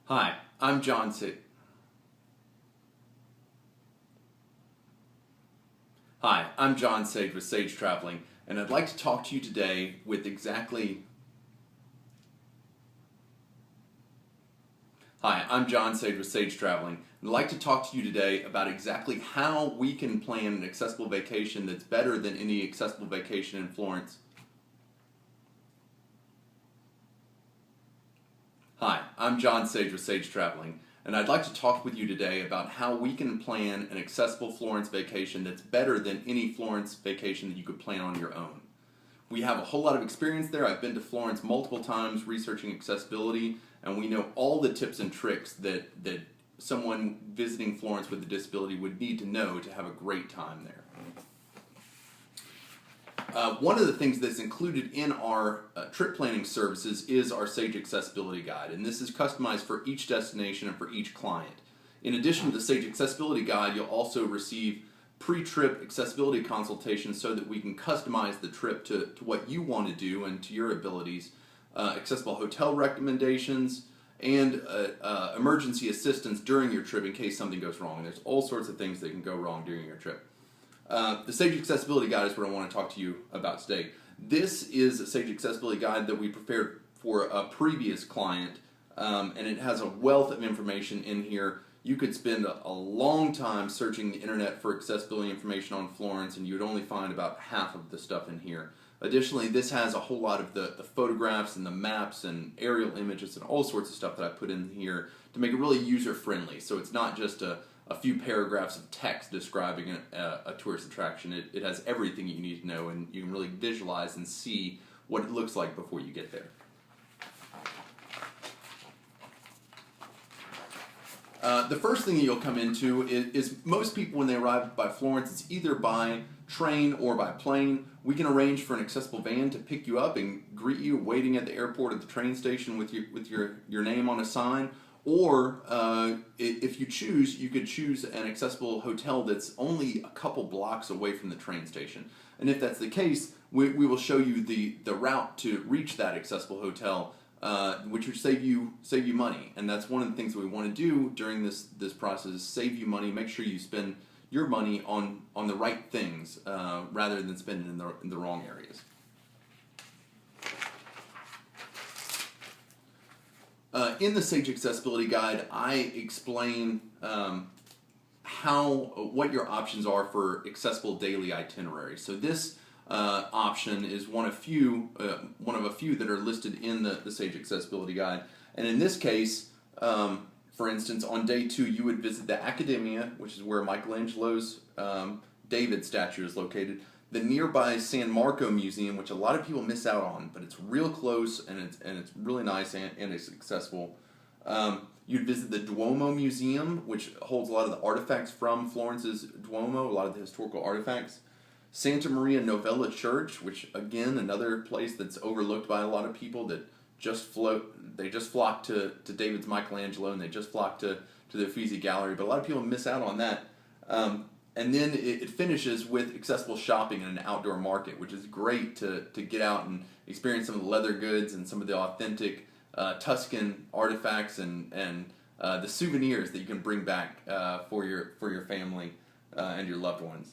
Hi, I'm John Sage. Hi, I'm John Sage with Sage Traveling, and I'd like to talk to you today with exactly. Hi, I'm John Sage with Sage Traveling, and I'd like to talk to you today about exactly how we can plan an accessible vacation that's better than any accessible vacation in Florence. Hi, I'm John Sage with Sage Traveling, and I'd like to talk with you today about how we can plan an accessible Florence vacation that's better than any Florence vacation that you could plan on your own. We have a whole lot of experience there. I've been to Florence multiple times researching accessibility, and we know all the tips and tricks that someone visiting Florence with a disability would need to know to have a great time there. One of the things that's included in our trip planning services is our Sage Accessibility Guide, and this is customized for each destination and for each client. In addition to the Sage Accessibility Guide, you'll also receive pre-trip accessibility consultations so that we can customize the trip to what you want to do and to your abilities, accessible hotel recommendations, and emergency assistance during your trip in case something goes wrong. There's all sorts of things that can go wrong during your trip. The Sage Accessibility Guide is what I want to talk to you about today. This is a Sage Accessibility Guide that we prepared for a previous client, and it has a wealth of information in here. You could spend a long time searching the internet for accessibility information on Florence, and you would only find about half of the stuff in here. Additionally, this has a whole lot of the photographs and the maps and aerial images and all sorts of stuff that I put in here to make it really user-friendly. So it's not just a few paragraphs of text describing a tourist attraction. It has everything you need to know, and you can really visualize and see what it looks like before you get there. The first thing that you'll come into is most people when they arrive by Florence, it's either by train or by plane. We can arrange for an accessible van to pick you up and greet you waiting at the airport at the train station with your name on a sign. Or if you choose, you could choose an accessible hotel that's only a couple blocks away from the train station. And if that's the case, we will show you the route to reach that accessible hotel, which would save you money. And that's one of the things that we want to do during this process is save you money, make sure you spend your money on the right things rather than spending in the wrong areas. In the Sage Accessibility Guide, I explain what your options are for accessible daily itineraries. So this option is one of a few that are listed in the Sage Accessibility Guide. And in this case, for instance, on day 2, you would visit the Accademia, which is where Michelangelo's David statue is located. The nearby San Marco Museum, which a lot of people miss out on, but it's real close and it's really nice and it's accessible. You'd visit the Duomo Museum, which holds a lot of the artifacts from Florence's Duomo, a lot of the historical artifacts. Santa Maria Novella Church, which again another place that's overlooked by a lot of people that they just flock to David's Michelangelo and they just flock to the Uffizi Gallery, but a lot of people miss out on that. And then it finishes with accessible shopping in an outdoor market, which is great to get out and experience some of the leather goods and some of the authentic Tuscan artifacts and the souvenirs that you can bring back for your family and your loved ones.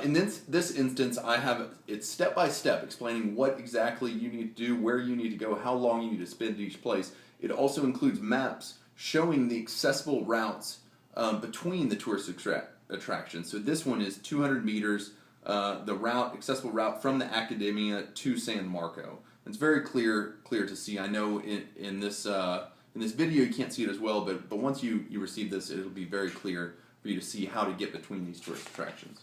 In this instance, I have it's step by step explaining what exactly you need to do, where you need to go, how long you need to spend at each place. It also includes maps showing the accessible routes between the tourist attractions. So this one is 200 meters, the accessible route from the Accademia to San Marco. It's very clear to see. I know in this video you can't see it as well, but once you receive this, it'll be very clear for you to see how to get between these tourist attractions.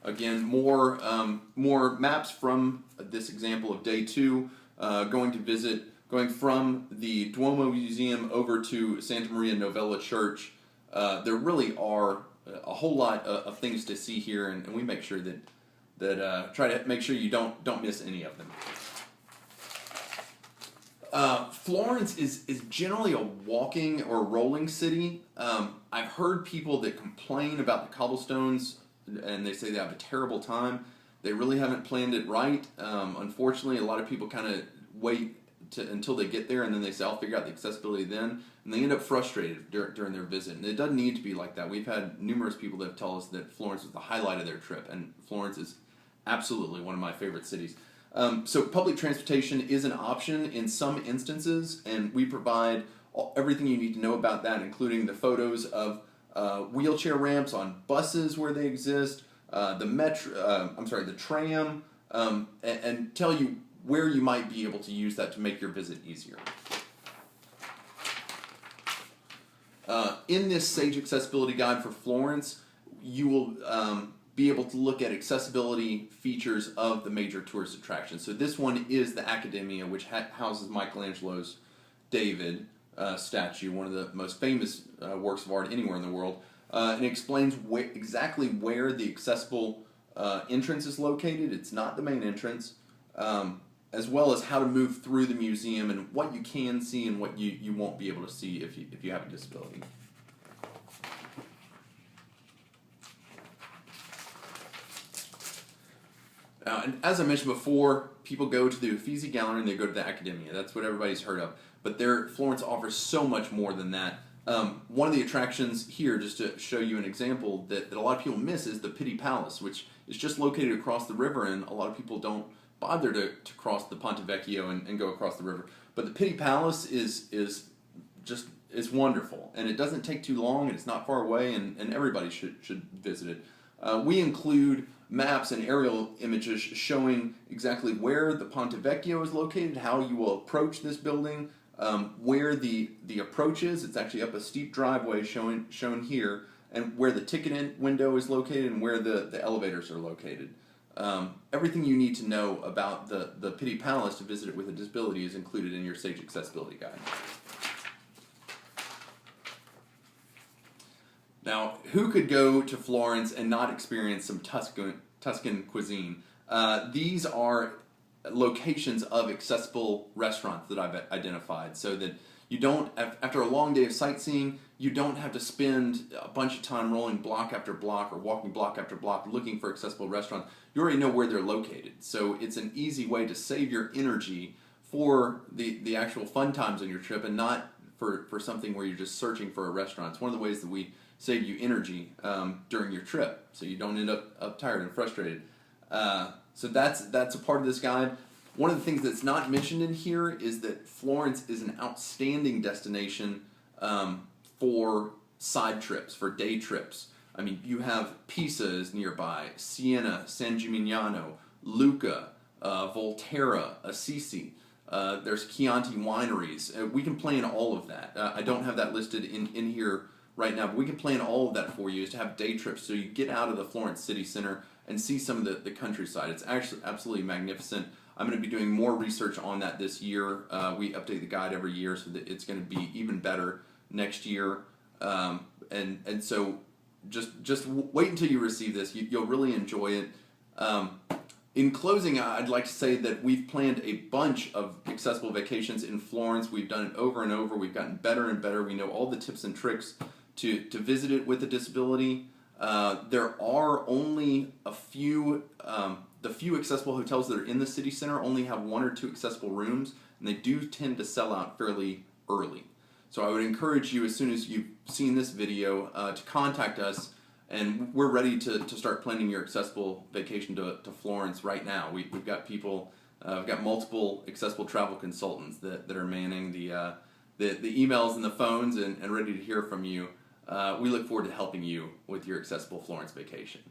Again, more maps from this example of day 2, going from the Duomo Museum over to Santa Maria Novella Church. There really are a whole lot of things to see here, and we make sure that try to make sure you don't miss any of them. Florence is generally a walking or rolling city. I've heard people that complain about the cobblestones and they say they have a terrible time. They really haven't planned it right. Unfortunately, a lot of people kind of wait until they get there, and then they say, I'll figure out the accessibility then, and they end up frustrated during their visit. And it doesn't need to be like that. We've had numerous people that have told us that Florence was the highlight of their trip, and Florence is absolutely one of my favorite cities. So public transportation is an option in some instances, and we provide everything you need to know about that, including the photos of wheelchair ramps on buses where they exist, the tram, and tell you where you might be able to use that to make your visit easier. In this Sage Accessibility Guide for Florence, you will be able to look at accessibility features of the major tourist attractions. So this one is the Accademia, which houses Michelangelo's David statue, one of the most famous works of art anywhere in the world, and it explains exactly where the accessible entrance is located. It's not the main entrance, as well as how to move through the museum and what you can see and what you won't be able to see if you have a disability. And as I mentioned before, people go to the Uffizi Gallery and they go to the Accademia. That's what everybody's heard of. But Florence offers so much more than that. One of the attractions here, just to show you an example that a lot of people miss, is the Pitti Palace, which is just located across the river, and a lot of people don't bother to cross the Ponte Vecchio and go across the river. But the Pitti Palace is wonderful, and it doesn't take too long, and it's not far away, and everybody should visit it. We include maps and aerial images showing exactly where the Ponte Vecchio is located, how you will approach this building, where the approach is. It's actually up a steep driveway shown here, and where the ticket window is located and where the elevators are located. Everything you need to know about the Pitti Palace to visit it with a disability is included in your Sage Accessibility Guide. Now, who could go to Florence and not experience some Tuscan cuisine? These are locations of accessible restaurants that I've identified, so that you don't, after a long day of sightseeing, you don't have to spend a bunch of time rolling block after block or walking block after block looking for accessible restaurants. You already know where they're located, so it's an easy way to save your energy for the actual fun times on your trip, and not for something where you're just searching for a restaurant. It's one of the ways that we save you energy during your trip, so you don't end up tired and frustrated. So that's a part of this guide. One of the things that's not mentioned in here is that Florence is an outstanding destination for side trips, for day trips. I mean, you have Pisa is nearby, Siena, San Gimignano, Lucca, Volterra, Assisi. There's Chianti wineries. We can plan all of that. I don't have that listed in here right now, but we can plan all of that for you, is to have day trips so you get out of the Florence city center and see some of the countryside. It's actually absolutely magnificent. I'm going to be doing more research on that this year. We update the guide every year, so that it's going to be even better next year. And so just wait until you receive this. You'll really enjoy it. In closing, I'd like to say that we've planned a bunch of accessible vacations in Florence. We've done it over and over. We've gotten better and better. We know all the tips and tricks to visit it with a disability. There are only a few, the few accessible hotels that are in the city center only have 1 or 2 accessible rooms, and they do tend to sell out fairly early. So I would encourage you, as soon as you've seen this video, to contact us, and we're ready to start planning your accessible vacation to Florence right now. We've got people, we've got multiple accessible travel consultants that are manning the emails and the phones and ready to hear from you. We look forward to helping you with your accessible Florence vacation.